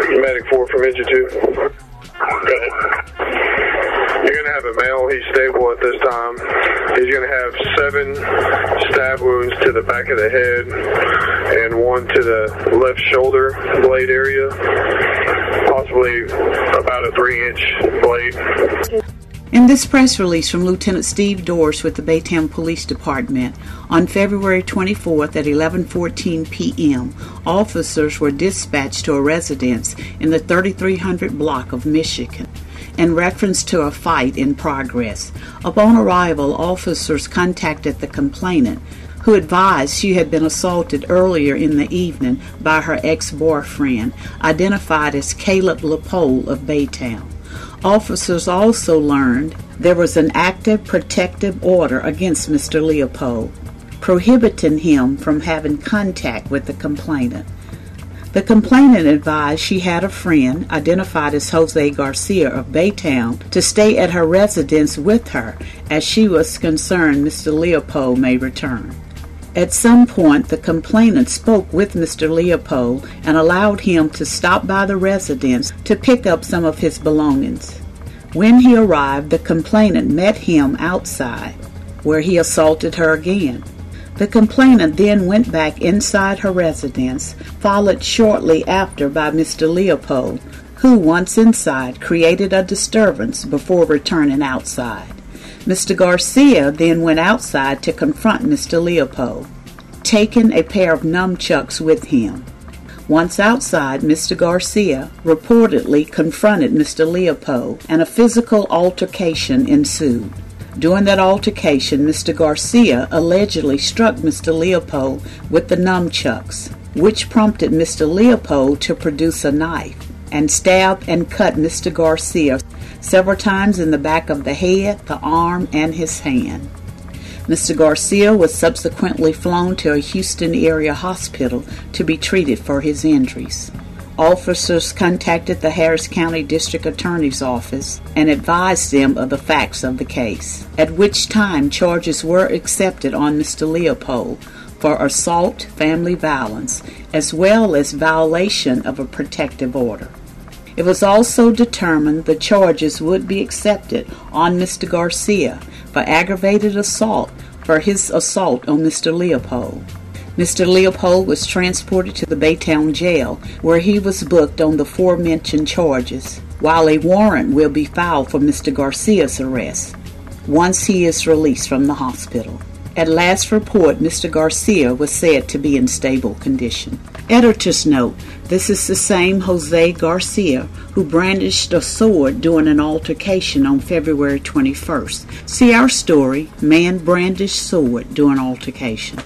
Medic 4 from engine 2. Go ahead. You're going to have a male. He's stable at this time. He's going to have 7 stab wounds to the back of the head and 1 to the left shoulder blade area. Possibly about a 3-inch blade. In this press release from Lieutenant Steve Dorsch with the Baytown Police Department, on February 24th at 11:14 p.m., officers were dispatched to a residence in the 3300 block of Michigan in reference to a fight in progress. Upon arrival, officers contacted the complainant, who advised she had been assaulted earlier in the evening by her ex-boyfriend, identified as Caleb Leopold of Baytown. Officers also learned there was an active protective order against Mr. Leopold, prohibiting him from having contact with the complainant. The complainant advised she had a friend, identified as Jose Garcia of Baytown, to stay at her residence with her, as she was concerned Mr. Leopold may return. At some point, the complainant spoke with Mr. Leopold and allowed him to stop by the residence to pick up some of his belongings. When he arrived, the complainant met him outside, where he assaulted her again. The complainant then went back inside her residence, followed shortly after by Mr. Leopold, who, once inside, created a disturbance before returning outside. Mr. Garcia then went outside to confront Mr. Leopold, taking a pair of nunchucks with him. Once outside, Mr. Garcia reportedly confronted Mr. Leopold, and a physical altercation ensued. During that altercation, Mr. Garcia allegedly struck Mr. Leopold with the nunchucks, which prompted Mr. Leopold to produce a knife and stab and cut Mr. Garcia several times in the back of the head, the arm, and his hand. Mr. Garcia was subsequently flown to a Houston area hospital to be treated for his injuries. Officers contacted the Harris County District Attorney's Office and advised them of the facts of the case, at which time charges were accepted on Mr. Leopold for assault, family violence, as well as violation of a protective order. It was also determined the charges would be accepted on Mr. Garcia for aggravated assault for his assault on Mr. Leopold. Mr. Leopold was transported to the Baytown jail, where he was booked on the aforementioned charges, while a warrant will be filed for Mr. Garcia's arrest once he is released from the hospital. At last report, Mr. Garcia was said to be in stable condition. Editor's note: this is the same Jose Garcia who brandished a sword during an altercation on February 21st. See our story, Man Brandished Sword During Altercation.